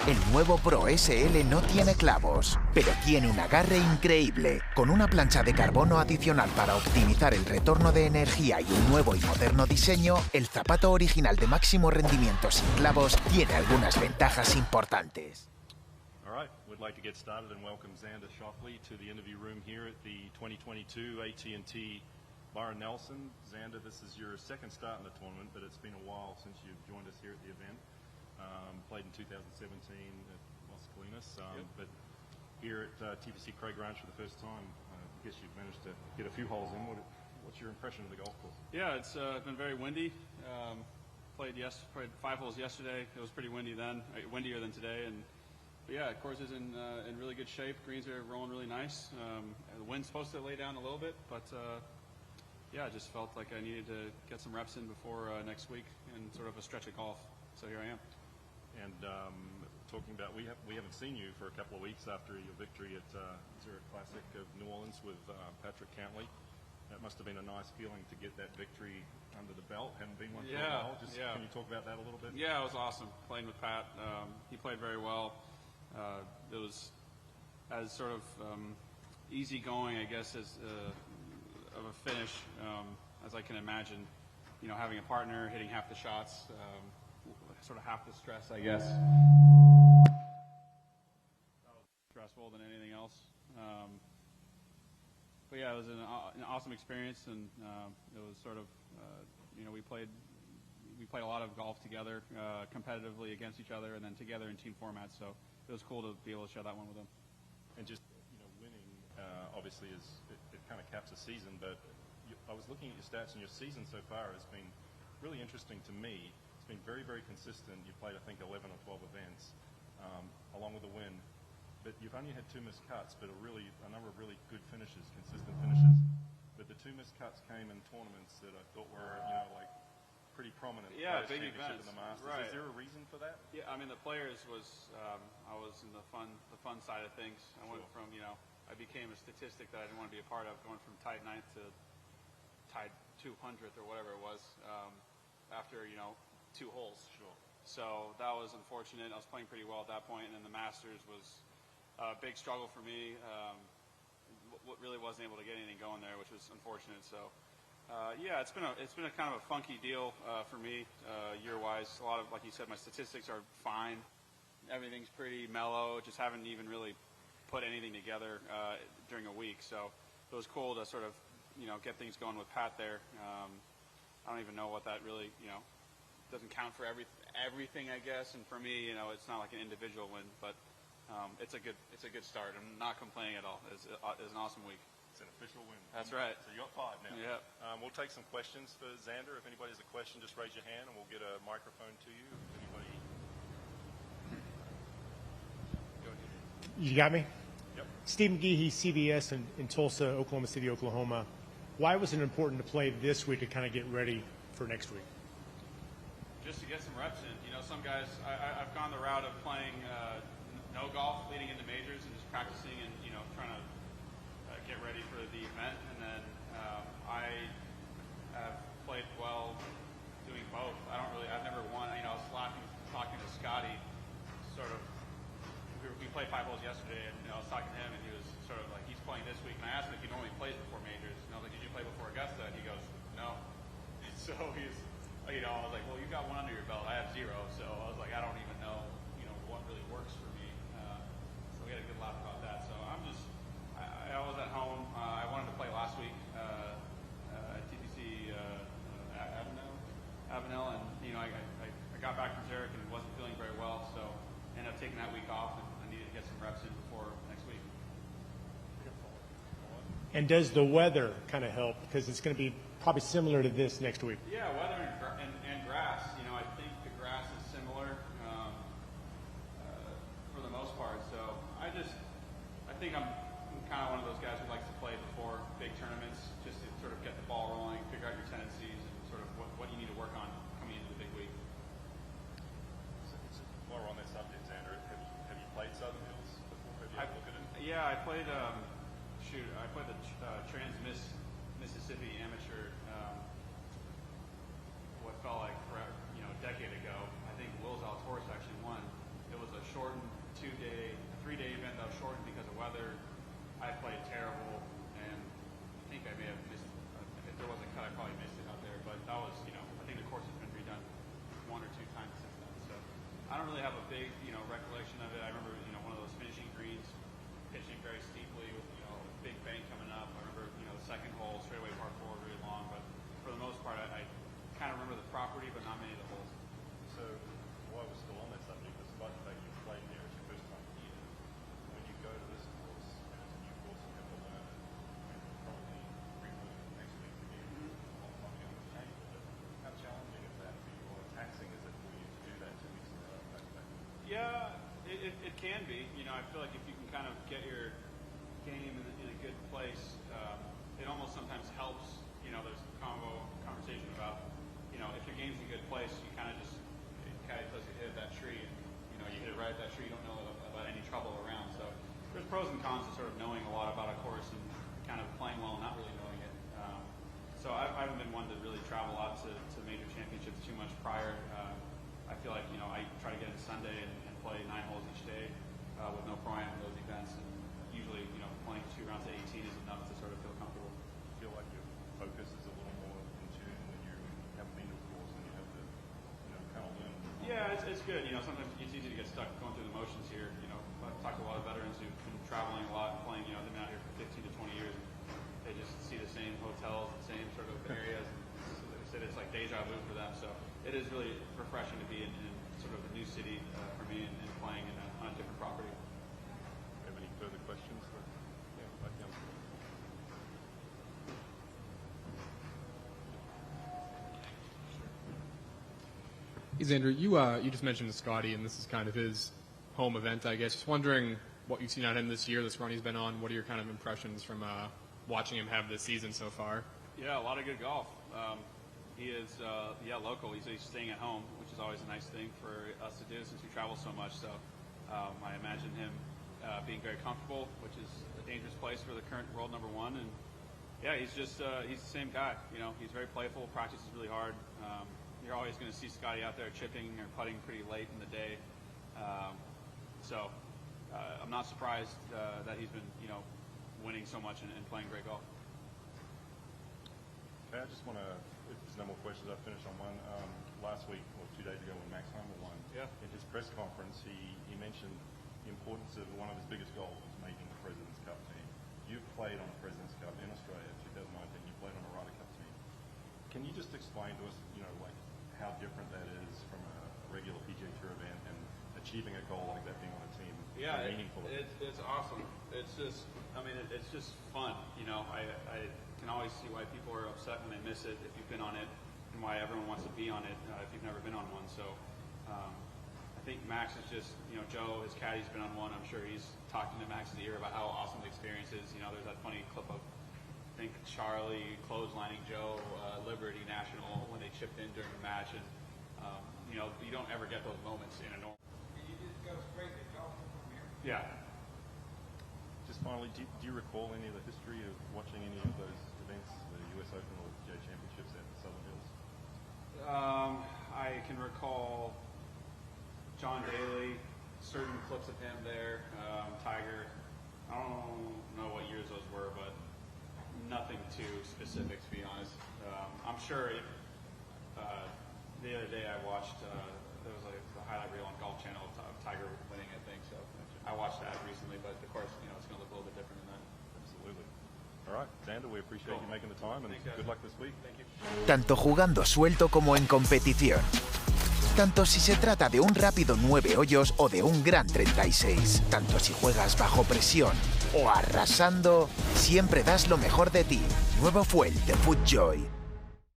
El nuevo Pro SL no tiene clavos, pero tiene un agarre increíble. Con una plancha de carbono adicional para optimizar el retorno de energía y un nuevo y moderno diseño, el zapato original de máximo rendimiento sin clavos tiene algunas ventajas importantes. All right, we'd like to get started and welcome Xander Schauffele to the interview room here at the 2022 AT&T Byron. Xander, this is your second start in the tournament, but it's been a while since you've joined us here at the event. Played in 2017 at Las Colinas, but here at TPC Craig Ranch for the first time, I guess you've managed to get a few holes in. What's your impression of the golf course? Yeah, it's been very windy. Played 5 holes yesterday. It was pretty windy then, windier than today, but yeah, the course is in really good shape. Greens are rolling really nice. The wind's supposed to lay down a little bit, but yeah, I just felt like I needed to get some reps in before next week and sort of a stretch of golf. So here I am. And talking about, we haven't seen you for a couple of weeks after your victory at Zurich Classic of New Orleans with Patrick Cantley. That must have been a nice feeling to get that victory under the belt. Hadn't been one for a while. Can you talk about that a little bit? Yeah, it was awesome playing with Pat. He played very well. It was as sort of easy going, I guess, as of a finish as I can imagine. You know, having a partner, hitting half the shots. Sort of half the stress, I guess. That was stressful than anything else. But yeah, it was an awesome experience, and it was sort of, you know, we played a lot of golf together, competitively against each other, and then together in team formats. So it was cool to be able to share that one with him. And just, you know, winning obviously it kind of caps a season. But I was looking at your stats, and your season so far has been really interesting to me. Been very, very consistent. You played, I think, 11 or 12 events, along with a win. But you've only had 2 missed cuts, but a number of really good finishes, consistent finishes. But the 2 missed cuts came in tournaments that I thought were, you know, like pretty prominent. Yeah, big events. In the Masters. Right. Is there a reason for that? Yeah, I mean, the Players was, I was in the fun side of things. I went from, you know, I became a statistic that I didn't want to be a part of, going from tied 9th to tied 200th or whatever it was, after, you know, 2 holes. Sure. So that was unfortunate. I was playing pretty well at that point, and then the Masters was a big struggle for me. Really wasn't able to get anything going there, which was unfortunate. So yeah, it's been a kind of a funky deal for me year-wise. A lot of, like you said, my statistics are fine. Everything's pretty mellow. Just haven't even really put anything together during a week. So it was cool to sort of, you know, get things going with Pat there. I don't even know what that really, you know, doesn't count for everything, I guess. And for me, you know, it's not like an individual win, but it's a good start. I'm not complaining at all. It's an awesome week. It's an official win. That's right. So you got 5 now. Yeah. We'll take some questions for Xander. If anybody has a question, just raise your hand, and we'll get a microphone to you. If anybody. Go ahead. You got me? Yep. Steve McGehee, CBS in Tulsa, Oklahoma City, Oklahoma. Why was it important to play this week to kind of get ready for next week? Just to get some reps in. You know, some guys, I've gone the route of playing no golf leading into majors and just practicing and, you know, trying to get ready for the event. And then I have played well doing both. I've never won. You know, I was talking to Scotty, sort of, we played 5 holes yesterday, and, you know, I was talking to him, and he was sort of like, he's playing this week. And I asked him if he normally plays before majors. And I was like, did you play before Augusta? And he goes, no. So he's, you know, I was like, well, you've got 1 under your belt. I have 0. So I was like, I don't even know, you know, what really works for me. So we had a good laugh about that. So I'm just, I was at home. I wanted to play last week at TPC Avenel, and, you know, I got back from Zurich and wasn't feeling very well. So I ended up taking that week off, and I needed to get some reps in before next week. And does the weather kind of help? Because it's going to be probably similar to this next week. Yeah, weather and grass. You know, I think the grass is similar for the most part. So I think I'm kind of one of those guys who likes to play before big tournaments, just to sort of get the ball rolling, figure out your tendencies, and sort of what you need to work on coming into the big week. While we're on that subject, Xander, have you played Southern Hills before? Have you had a look at it? Yeah, I played. I played the Mississippi Amateur. What felt like forever, you know, a decade ago. I think Will Zalatoris actually won. It was a shortened weather. I played terrible, and I think I may have missed. If there was a cut, I probably missed it out there. But that was, I think the course has been redone 1 or 2 times since then. So I don't really have a big, recollection of it. I remember, one of those finishing greens, pitching very steeply with, a big bank coming up. I remember, the second hole, straightaway par 4, really long. But for the most part, I kind of remember the property, but not many of the holes. So while we're still on that subject, despite the fact you've played there, it's your first time here, when you go to this course, and it's a new course, you have to learn it, and probably relearn it next week again. I'm not going to change it, but how challenging is that for you, or taxing is it for you to do that 2 weeks in a row? Yeah, it can be. I feel like if you can kind of get your game in a good place, it almost sometimes helps. There's conversation about, if your game's in a good place, you kind of just, it kind of does you hit that tree, and, you hit it right at that tree, you don't know about any trouble around. So there's pros and cons to sort of knowing a lot about a course and kind of playing well and not really knowing it. So I haven't been one to really travel out to major championships too much prior. I feel like, I try to get in Sunday and play 9 holes each day with no pro-am in those events. And usually, playing 2 rounds of 18 is enough to sort of feel comfortable. Feel like your focus is a little more in tune when you haven't been to a course and you have to, kind of learn. Yeah, it's good. Sometimes it's easy to get stuck going through the motions here. I've talked to a lot of veterans who've been traveling a lot and playing, they've been out here for 15 to 20 years. They just see the same hotels, the same sort of areas. And they said it's like deja vu for them. So it is really refreshing to be in sort of a new city for me and playing on a different property. Have any further questions? Yeah, right down. Hey, Xander, you just mentioned Scotty, and this is kind of his home event, I guess. Just wondering what you've seen on him this year, this run he's been on. What are your kind of impressions from watching him have this season so far? Yeah, a lot of good golf. He is, local. He's staying at home, which is always a nice thing for us to do since we travel so much. So I imagine him being very comfortable, which is a dangerous place for the current world number 1. And yeah, he's just he's the same guy. He's very playful, practices really hard. You're always going to see Scotty out there chipping or putting pretty late in the day. So I'm not surprised that he's been, winning so much and playing great golf. Okay, I just want to, if there's no more questions, I'll finish on one. Last week, or 2 days ago, when Max Homa won, in his press conference, he mentioned the importance of one of his biggest goals was making the President's Cup team. You've played on a President's Cup in Australia, 2019. You played on a Ryder Cup team. Can you just explain to us, how different that is from a regular PGA Tour event and achieving a goal like that being on a team? Yeah, meaningful. It's awesome. It's just, it's just fun. I can always see why people are upset when they miss it if you've been on it, and why everyone wants to be on it if you've never been on one. So I think Max is just, Joe, his caddy's been on one. I'm sure he's talking to Max's ear about how awesome the experience is. There's that funny clip of, I think, Charlie clotheslining Joe, Liberty National, when they chipped in during the match. And, you don't ever get those moments in a normal. You just go straight to golf from here. Yeah. Just finally, do you recall any of the history of watching any of those events, the US Open or the PGA Championships at Southern Hills? I can recall John Daly, certain clips of him there, Tiger. I don't know what years those were, but nothing too specific, to be honest. I'm sure the other day I watched, there was a highlight reel on Golf Channel of Tiger winning, I think. So I watched that recently, but of course, it's going to look a little bit different than that. Absolutely. All right, Xander, we appreciate you making the time, and good luck this week. Thank you. Tanto jugando suelto como en competición. Tanto si se trata de un rápido 9 hoyos o de un gran 36. Tanto si juegas bajo presión o arrasando, siempre das lo mejor de ti. Nuevo Fuel de FootJoy.